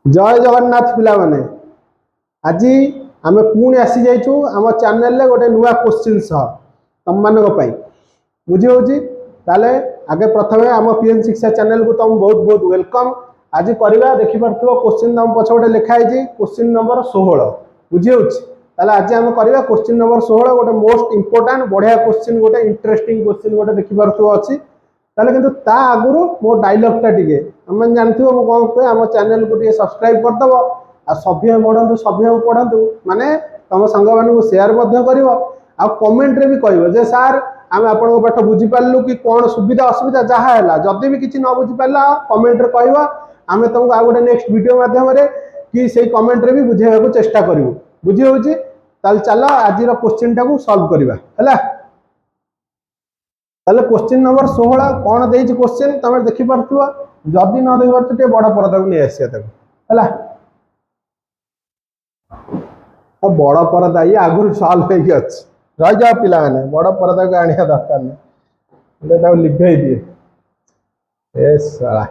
जय जगन्नाथ पिला माने आज आम पुणी आसी जाइछु आम चैनल रे गोटे नुआ क्वेश्चन सह तुम मानक पई बुझी होची ताले आगे प्रथमे आम पीएन शिक्षा चैनल को तुम बहुत बहुत वेलकम। आज करवा देखि परथो क्वेश्चन तुम पछ गोटे लिखा है क्वेश्चन नंबर 16 बुझी होची ताले आज आम करवा क्वेश्चन नंबर 16 गोटे मोस्ट इंपोर्टेंट बढ़िया क्वेश्चन गोटे इंटरेस्टिंग क्वेश्चन गोटे देखि परथो अछि ताले किंतु ता आगुरु मो डायलॉग टा टिके हम जानथिबो मो कोन कहे हम चैनल को टिके सब्सक्राइब कर दबो आ सभ्य पढंतु सभ्य पढंतु माने तम संग मानु शेयर मध्य करिवो आ कमेंट रे भी कहबो जे सर आम आपन पाठ बुझी पारलु कि कोन सुविधा असुविधा जहा हैला जदी भी किछि न बुझी पारला कमेंट रे कहबो आमे तुमको आ गोटे नेक्स्ट वीडियो माध्यम रे कि सेही कमेंट रे भी बुझेबा को चेष्टा करिवो बुझी होउची ताल चलो आज रो क्वेश्चन टा को सॉल्व करिवा हैला। ताले क्वेश्चन नंबर 16 कौन देइछ क्वेश्चन तमे देखि परथुवा जदी न देइ परथु ते बड़ परदा को नै आसिया तक हैला अब बड़ परदा ये आगुर सॉल्व हे कि अछि रह जाओ पिला माने बड़ परदा को आनिया दरकार नै ले ता लिखै दिए ए साला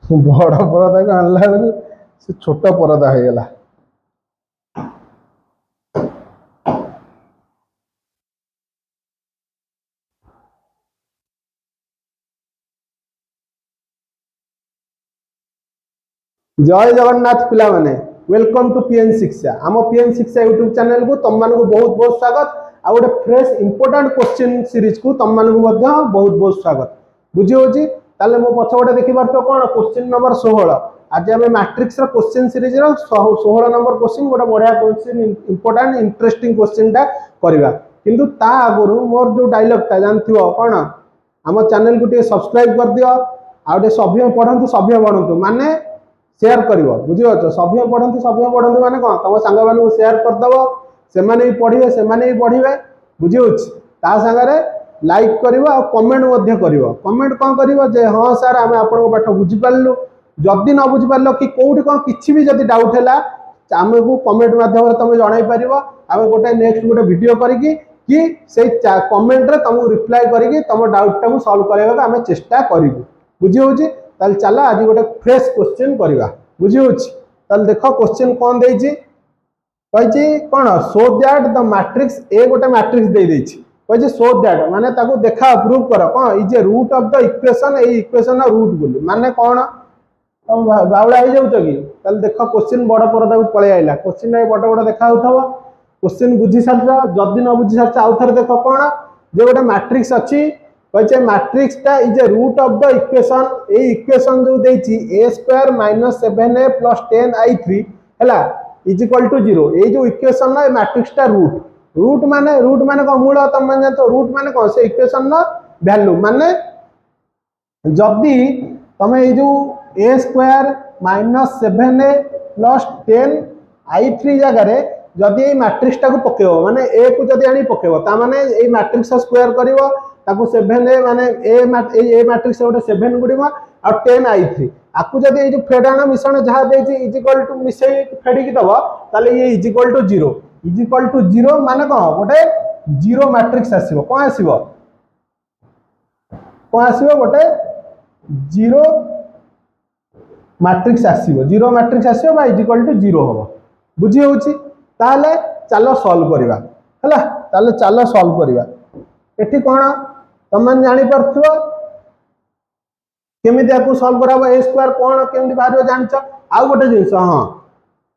बड़ परदा को आनला से छोट परदा हो गला जय जगन्नाथ पिला माने वेलकम टू पीएन शिक्षा आम पीएन शिक्षा यूट्यूब चैनल को तुम मान बहुत बहुत स्वागत आ गोटे फ्रेश इंपोर्टेंट क्वेश्चन सीरीज को तुम मान बहुत बहुत स्वागत बुझी होची ताले मो पछगोटे देखि परतो कोन क्वेश्चन नंबर 16 आज हम मैट्रिक्स रो क्वेश्चन सीरीज रो 16 नंबर क्वेश्चन गोटे बढ़िया क्वेश्चन इंपोर्टेंट इंटरेस्टिंग क्वेश्चन टा करबा किंतु ता आगुरु मोर जो डायलॉग ता जानथियो कोन हम चैनल को टे सब्सक्राइब कर दियो आ गोटे सभ्य पढंतु सभ्य बनंतु माने शेयर करिवो बुझियो सभ्य पढंतु माने कोन तम संग मानु शेयर कर दबो से माने भी पढिबे से माने भी पढिबे बुझियो ता संगरे लाइक करिवो आ कमेंट मध्ये करिवो कमेंट कोन करिवो जे हां सर हम आपन पाठ बुझि पारलु जदी न बुझि पारलो कि कोउठी कोन किछि भी जदी डाउट हैला आमे को कमेंट माध्यम रे तमे जणाई परिवो आमे गोटे नेक्स्ट गोटे वीडियो करिकि कि से कमेंट रे तमु रिप्लाई करिकि तम डाउट टा को सॉल्व करबा आमे चेष्टा करिवो बुझि होची ताल चला आज गोटे फ्रेश क्वेश्चन करवा बुझी होची ताल देखो क्वेश्चन कौन देइची कहछि कोन शो दैट द मैट्रिक्स ए गोटे मैट्रिक्स दे देइची कहछि शो दैट माने ताको देखा प्रूव करो कोन is a root of the equation A equation रा रूट बोली माने कोन बावळा हो जाउत कि ताल देखो क्वेश्चन बड़ परदा को पळे आइला क्वेश्चन ए बड़ बड़ देखा होथबो क्वेश्चन बुझी सारछ जदी न बुझी सारछ आउथर देखो कोन जे गोटे मैट्रिक्स अछि कहचे मैट्रिक्स टा is a root of the equation A equation जो देछि a square minus 7a plus 10i3 हैला इज इक्वल टू 0 ए जो इक्वेशन ना मैट्रिक्स टा रूट माने को मूल तुम माने तो रूट माने को से इक्वेशन ना वैल्यू माने जदी तमे ए जो a square minus 7a plus 10i3 जगह रे जदी ए मैट्रिक्स टा को पकेबो माने a को जदी आनी पकेबो ता माने ए मैट्रिक्स स्क्वायर करिवो ताको 7 माने ए मैट्रिक्स गोटे 7 गुडिमा और 10i3 आकु जदी ए जो फेडाना मिश्रण जहा देछि इज इक्वल टू मिसै फेडी की दबो ताले ये इज इक्वल टू 0 माने को गोटे 0 मैट्रिक्स आसीबो कोन आसीबो गोटे 0 मैट्रिक्स आसीबो बा इज इक्वल टू 0 होबो बुझी होउची ताले चलो सॉल्व करबा हला ताले चलो सॉल्व करबा एठी कोन तमन जानि परथुवा केमिति आकु सॉल्व कराबो a स्क्वायर कोन केमिति बाहरियो जानछ आ गोटे जिंस हां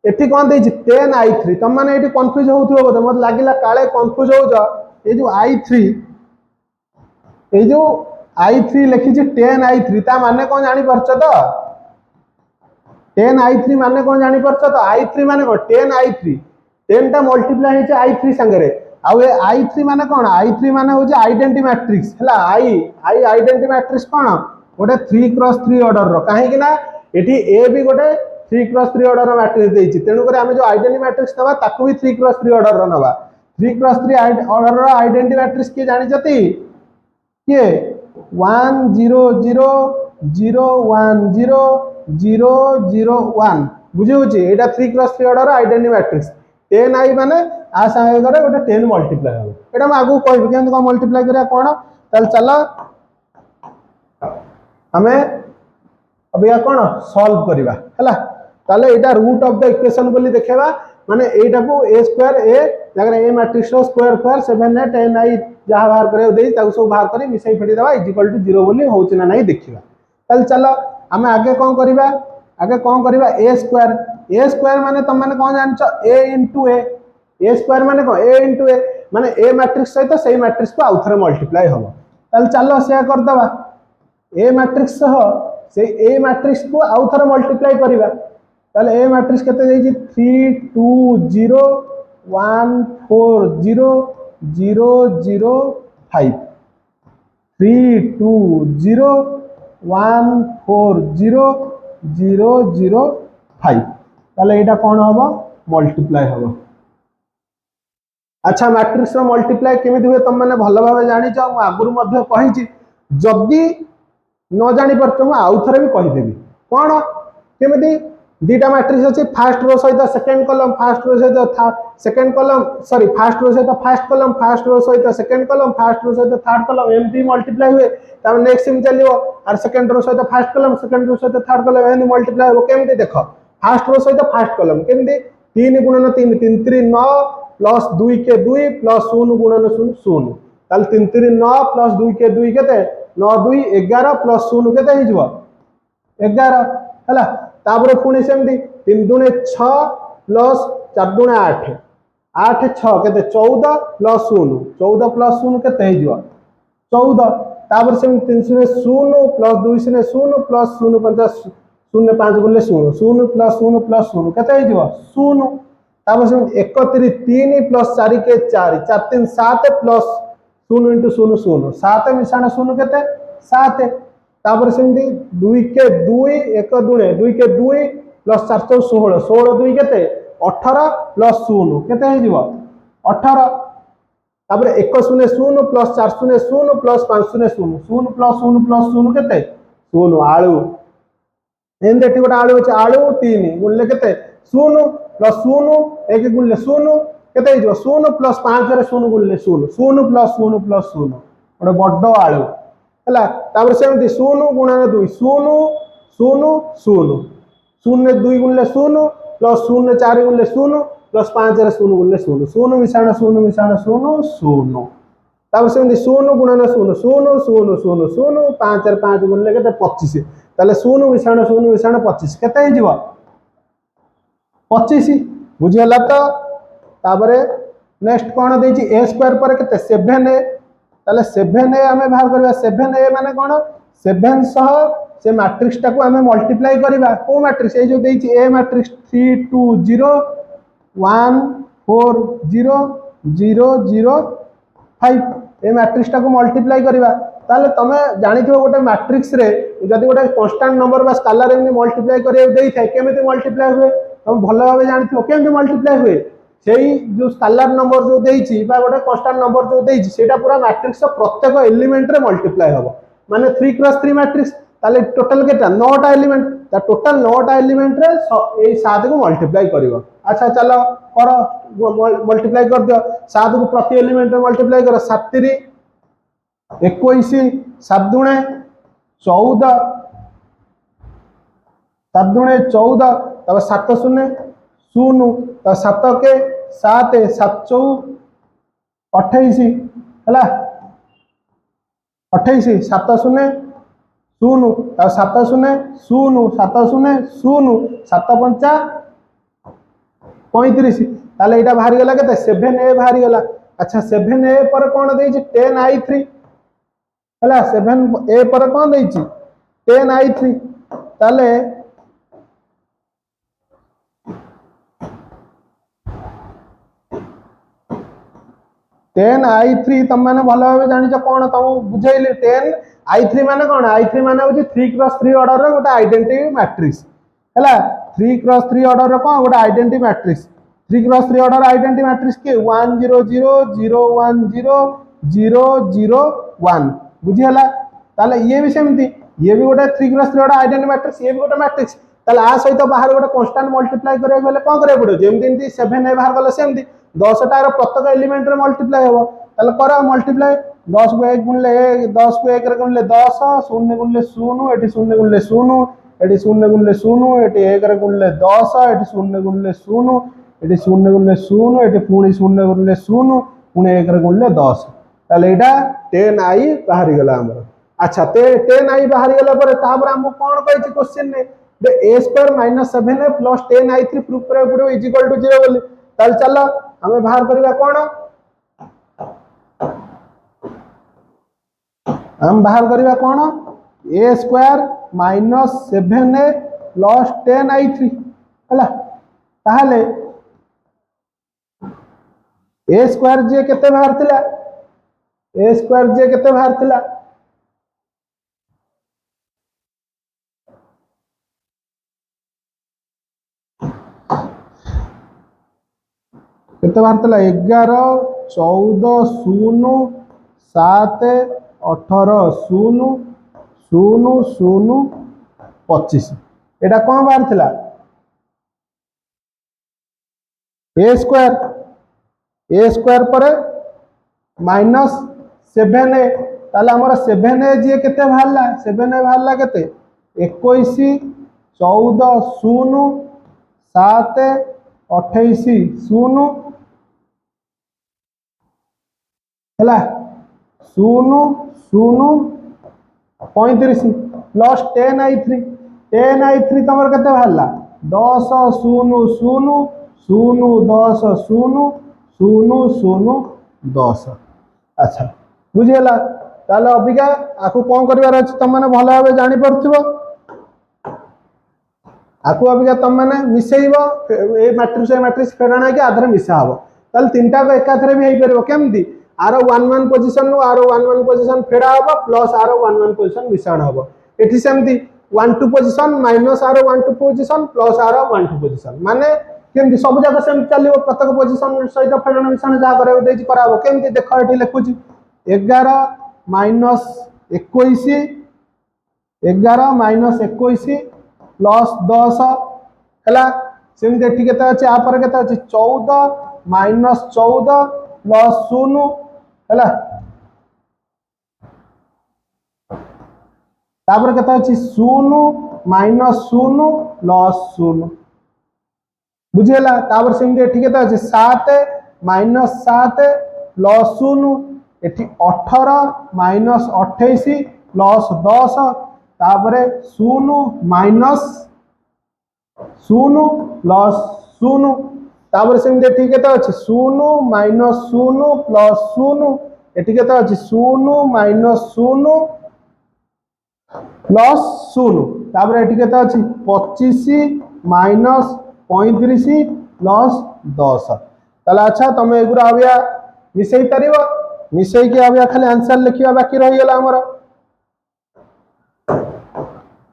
एठी कोन देछि 10i3 तम माने एठी कंफ्यूज होउथुबो बोले मत लागिला काळे कंफ्यूज होउ जा ए जो i3 लिखि छि 10i3 ता माने कोन जानि परछ तो 10i3 माने कोन जानि परछ तो i3 माने को 10i3 10 टा मल्टीप्लाई हे छि i3 संगरे आउ ए i3 माने कोन i3 माने हो जे आइडेंटिटी मैट्रिक्स हला आई आइडेंटिटी मैट्रिक्स कोन गोटे 3x3 ऑर्डर रो काहे कि ना एठी ए भी गोटे 3x3 ऑर्डर रो मैट्रिक्स देछि तेनु करे हम जो आइडेंटिटी मैट्रिक्स नबा ताकू भी 3x3 ऑर्डर रो नबा 3x3 ऑर्डर रो आइडेंटिटी मैट्रिक्स के जानि जति के 1 0 0 0 1 0 0 0 1 बुझी होची एटा 3 क्रॉस 3 ऑर्डर आइडेंटिटी मैट्रिक्स 10 आई माने आ संगे करे गोटे 10 मल्टीप्लाई हो एटा हम आगु कहबी केन को मल्टीप्लाई करिया कोन तल चलो हमें अब या कोन सॉल्व करिवा हला ताले एटा रूट ऑफ द इक्वेशन बोली देखेबा माने एटा को a स्क्वायर a जगर a matrix row square square 7 8 10 I जहां बाहर करे देई ताको सब बाहर करी मिसई फेडी देबा इक्वल टू 0 बोली होउची ना नहीं देखिबा तल चलो हमें आगे कोन करिवा a स्क्वायर माने तुम माने कोन जानछो a स्क्वायर माने को a माने a मैट्रिक्स सहित सही मैट्रिक्स को आउथरे मल्टीप्लाई होबो तल चलो से कर दबा a मैट्रिक्स सह से a मैट्रिक्स को आउथरे मल्टीप्लाई करिवा ताले a मैट्रिक्स केते देछि 3 2 0 1 4 0 0 0 5 3 2 0 1 4 0 0 0 5 ताले एटा कोन होबो मल्टीप्लाई होबो अच्छा मैट्रिक्स रो मल्टीप्लाई केमिति हुए तुम माने भलो भाबे जानि छ म आगुर मध्ये कहिछि जदी न जानि परतो म आउ थरे भी कहि देबी कोन केमिति दीटा मैट्रिक्स अछि फर्स्ट रो सहित सेकंड कॉलम फर्स्ट रो सहित second column sorry first row सहित फर्स्ट कॉलम फर्स्ट रो सहित सेकंड कॉलम फर्स्ट रो सहित थर्ड कॉलम एमटी मल्टीप्लाई हुए तब नेक्स्ट सिम चलियो और सेकंड रो सहित फर्स्ट कॉलम सेकंड रो सहित थर्ड कॉलम एमटी मल्टीप्लाई हो केमिति देखो फर्स्ट रो सहित फर्स्ट कॉलम केमिति 3 गुणन 3 3 3 9 प्लस 2 के 2 प्लस 0 गुणन 0 0 ताल 3 3 9 प्लस 2 के 2 केते 9 2 11 प्लस 0 केते हो जिवो 11 हला तापर पुणी सेमती 3 दुणे 6 प्लस 4 दुणे 8 8 6 केते 14 प्लस 0 14 प्लस 0 केते हो जिवो 14 तापर सेम 3 0 प्लस 2 0 प्लस 0 50 0 5 बोले 0 0 प्लस 0 केते हो जिवो 0 तापर से 31 3 प्लस 4 के 4 4 3 7 प्लस 0 इंटू 0 0 7 मिसाण 0 केते 7 तापर से 2 के 2 1 दुणे 2 के 2 प्लस 4 16 16 2 केते 18 प्लस 0 केते हो जिवो 18 तापर 1 0 0 प्लस 4 0 0 प्लस 5 0 0 0 प्लस 0 केते 0 आळू एंदेटी गोटा आळू अछि आळू 3 गुणले केते 0 प्लस 0 1 गुणले 0 केते हो 0 प्लस 5 रे 0 गुणले 0 0 प्लस 0 प्लस 0 गोटे बड्डो आळू हला तापर सेमती 0 गुणन 2 0 0 0 0 2 गुणले 0 प्लस 0 4 गुणले 0 प्लस 5 रे 0 गुणले 0 0 मिसाण 0 0 तापर सेमती 0 गुणन 0 0 0 0 0 5 रे 5 गुणले केते 25 ताले 0 मिसाण 25 केते हो जिवो 25 बुझियला तो तापरे नेक्स्ट कोन देछि a स्क्वायर पर केते 7a ताले 7a हमें बाहर करबा 7a माने कोन 7 सह से मैट्रिक्स टाको हमें मल्टीप्लाई करबा को मैट्रिक्स ए जो देछि a मैट्रिक्स 3 2 0 1 4 0 0 0 5 ए मैट्रिक्स टाको मल्टीप्लाई करबा ताले तमे जानि थियो गोटे मैट्रिक्स रे जदी गोटे कांस्टेंट नंबर बा स्केलर एमनी मल्टीप्लाई करिया देई थाए केमिति मल्टीप्लाई हुए तुम भल भाव जानी केमती मल्टीप्लाई हुए से जो स्केलर नंबर जो देछि बा गोटे कांस्टेंट नंबर जो देछि सेटा पूरा मैट्रिक्स प्रत्येक एलिमेंट रे मल्टीप्लाई होबो माने 3 क्रॉस 3 मैट्रिक्स ताले टोटल केटा 9 टा एलिमेंट ता टोटल 9 टा एलिमेंट रे ए 7 को मल्टीप्लाई करिवो अच्छा चलो करो मल्टीप्लाई कर दियो 7 को प्रति एलिमेंट रे मल्टीप्लाई करो 7 3 21 7 दुणे 14 7 दुणे 14 तब 7 0 0 तब 7 के 7 7 4 28 हला 28 7 0 0 तब 7 0 0 7 0 0 7 5 35 ताले एटा बाहरी गला केते 7a बाहरी गला अच्छा 7a पर कोन देछि 10i3 हला 7a पर कोन देछि 10i3 ताले 10i3 तुम माने भलो भाबे जानि छ कोन तुम बुझैले 10i3 माने कोन i3 माने होछि 3 क्रॉस 3 ऑर्डर रो गोटे आइडेंटिटी मैट्रिक्स हला 3 क्रॉस 3 ऑर्डर रो कोन गोटे identity matrix 3 cross 3 order identity matrix के 1 0 0 0 1 0 0 0 1 बुझी हला ताले ये भी सेमती ये भी गोटे 3 क्रॉस 3 ऑर्डर आइडेंटिटी मैट्रिक्स ये भी गोटे मैट्रिक्स ताले आ सहित बाहर गोटे कांस्टेंट मल्टीप्लाई करिया गले कोन करिया पड़ो जेमति 7 बाहर गले सेमति 10 टार प्रत्येक एलिमेंट रे मल्टीप्लाई हेबो ताले करा मल्टीप्लाई 10 को 1 गुणले 10 को 1 रे गुणले 10 0 गुणले 0 एटी 0 गुणले 0 एटी 0 गुणले 0 एटी 1 रे गुणले 10 एटी 0 गुणले 0 एटी 0 गुणले 0 एटी पुणी 0 गुणले 0 पुणी 1 रे गुणले 10 ताले एटा 10i बाहर गला हमर अच्छा 10i बाहर गला पर तापर हम कोन कहै क्वेश्चन ने the a square minus 7a plus 10i3 proof करे पड़ो इज इक्वल टू 0 बोली ताल चलो हमें बाहर करबा कोन हम बाहर करबा कोन a square minus 7a plus 10i3 हला ताहले a square जे केते बाहर थिला a square जे केते बाहर थिला केते बाहर थिला 11 14 0 7 18 0 0 0 25 एटा कोन बाहर थिला a स्क्वायर पर माइनस 7a ताले हमर 7a जे केते बाहरला 7a बाहरला केते 21 14 0 7 28 0 हला 0 0 35 प्लस 10i3 तमर केते बाहरला 10 0 0 0 10 0 0 0 10 अच्छा बुझेला ताले अबिका आकु कोन करबार अछि तम माने भलो भाबे जानि परथिबो आकु अबिका तम माने मिसेइबो ए मैट्रिक्स फेराना के आधर मिसा हबो ताले तीनटा को एकाथरे भी हेइ परबो केमदी आरो 1 1 पोजीशन नु आरो 1 1 पोजीशन फेरा हबो प्लस आरो 1 1 पोजीशन मिसाण हबो एठी सेमदी 1 2 पोजीशन माइनस आरो 1 2 पोजीशन प्लस आरो 1 2 पोजीशन माने केमदी सब जगह सेम चलिबो प्रत्येक पोजीशन सहित फेराना मिसाण जा करे देछि कराबो केमदी देखो एठी लिखुची 11 माइनस 21 11 माइनस 21 प्लस 10 हला सेमदी एठी केता अछि आ पर केता अछि 14 माइनस 14 प्लस 0 हला तापर केता अछि 0 माइनस 0 प्लस 0 बुझेला तापर सेमदी एठी केता अछि 7 माइनस 7 प्लस 0 एठी 18 माइनस 28 प्लस 10 तापरे 0 माइनस 0 प्लस 0 तापर सेमदी एठी केता अछि 0 माइनस 0 प्लस 0 एठी केता अछि 0 माइनस 0 प्लस 0 तापर एठी केता अछि 25 माइनस 35 प्लस 10 ताला अच्छा तमे एगुरा आबिया मिसई परिबो मिसई के आबिया खाली आंसर लिखिया बाकी रहि गेला हमर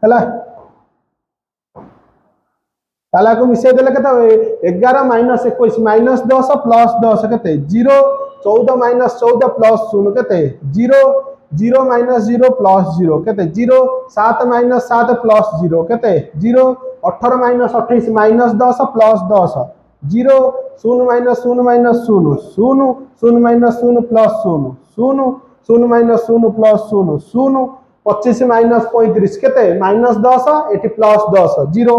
हला ताला को मिसई देले केते 11 माइनस 21 माइनस 10 प्लस 10 केते 0 14 माइनस 14 प्लस 0 केते 0 0 माइनस 0 प्लस 0 केते 0 7 माइनस 7 प्लस 0 केते 0 18 minus 28 minus 10 plus 10 0 0 minus 0 minus 0 0 0 minus 0 plus 0 0 0 minus 0 plus 0 0 25 minus 35 केते माइनस 10 एटी प्लस 10 0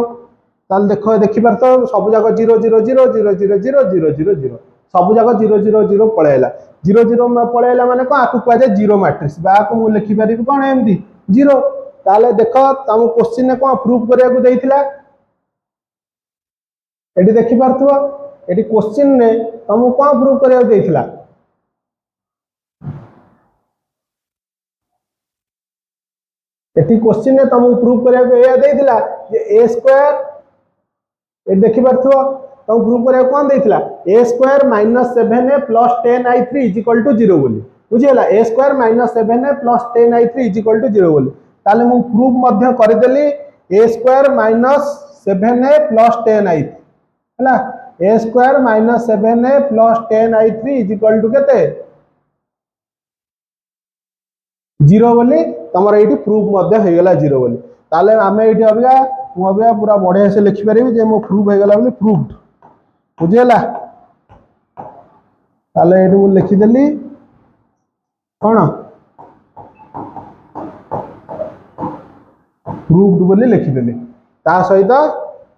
ताल देखो देखि परतो सब जाक 0 0 0 0 0 0 0 0 0 सब जाक 0 0 0 पळेला 0 0 में पळेला माने को आकु कह जे जीरो मैट्रिक्स बा को मु लिखि पारि कोन एमदी 0 ताले देखो तम क्वेश्चन ने को प्रूफ करिया को देइथिला एडी देखि परथुवा एडी क्वेश्चन ने तम को प्रूफ करिया को देइथिला एटी क्वेश्चन ने तम प्रूफ करिया को ए देइथिला जे a स्क्वायर ए देखि परथुवा तम प्रूफ करिया कोन देइथिला a square minus 7a plus 10i3 is equal to 0 बोली बुझियला a square minus 7a plus 10i3 is equal to 0 बोली ताले मु प्रूफ मध्य करि देली a square minus 7a plus 10i3 हला a square minus 7a plus 10i3 is equal to केते 0 बोली तमर एठी प्रूफ मध्य हे गेला 0 बोली ताले हमें एठी अबिया मु अब पूरा बढ़िया से लिखि पारि जे मो प्रूफ हो गला प्रूफ्ड बुझीगला ताले ये मुझे लिखिदेली कौन प्रूफ्ड बोली लिखिदेली ता सहित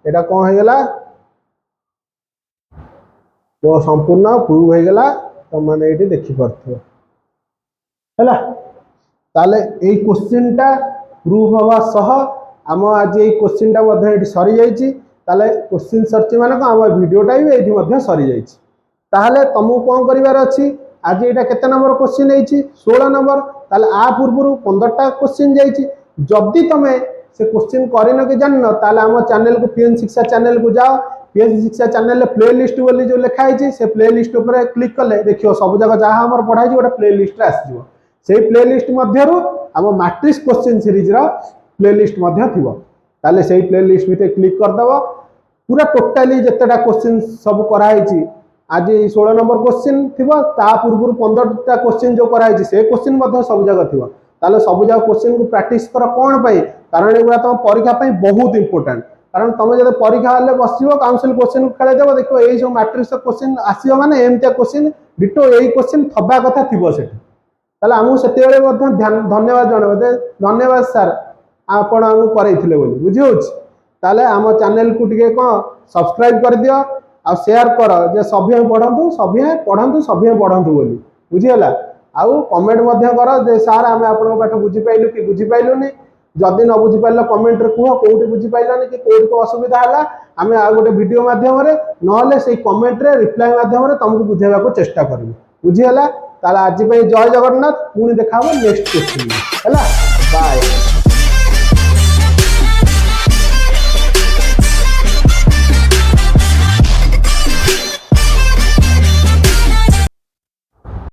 एटा कौन हो गला वो संपूर्ण प्रूव हो गला तुम मैंने ये देखी पार्थ है ताले ये क्वेश्चन टा प्रूव हवा सह आम आज ये क्वेश्चन टा ये सरी जाइए ताले क्वेश्चन सर्च मान आम वीडियोटा भी ये सरी जाइए ताहले तुमको कौन करिवार अछि आज एटा केते नंबर क्वेश्चन है 16 नंबर ताले आ पूर्व 15टा क्वेश्चन जाइए जदि तुम से क्वेश्चन करन कि जान ताले आम चैनल को पीएन शिक्षा चैनल को जाओ पीएन शिक्षा चैनल प्ले लिस्ट बोली जो लिखाई से प्ले लिस्ट ऊपर क्लिक कले देखियो सब जगह जहाँ आम पढ़ाई गोटे प्ले लिस्ट आसो से प्ले लिस्ट मध्यरु आम मैट्रिक्स क्वेश्चन सीरीज रो प्ले लिस्ट थिबो ताले से प्ले लिस्ट भीतर क्लिक करदब पूरा टोटाली जितेटा क्वेश्चन सब कराई आज 16 नंबर क्वेश्चन थिबो ता पूर्व 15टा क्वेश्चन जो कराई से क्वेश्चन सब जगह थिबो ताले सब जगह क्वेश्चन को प्रैक्टिस कर कौन पाई कारण एगुड़ा तुम परीक्षा बहुत इंपोर्टेंट कारण तुम जब परीक्षा हेल्ले बस काउंसिल क्वेश्चन खेल देव देखो ये सब मैट्रिक्स क्वेश्चन आसो मैंने एमती क्वेश्चन डिटो यही क्वेश्चन थबा कथा थी से आमको से धन्यवाद जनवे धन्यवाद सार आपण आमको करते बुझे ताले आम चैनल को टे कौन सब्सक्राइब कर दियो आ शेयर कर जे सभी पढ़ु सभी पढ़ु बोली बुझीगला आउ कमेंट कर जे सार आम आप पाठ बुझीपाइलु कि बुझीपाइलुनी जदि न बुझीपार कमेंट कह कौटी बुझीपारानी कि कौटी को असुविधा है आम आ गोटे वीडियो मध्यम ना से कमेंट रे रिप्लाई मध्यम तुमको बुझेबा को चेष्टा करूँ बुझीगला ताला आज जय जगन्नाथ पुणी देखा नेक्स्ट क्वेश्चन है बाय।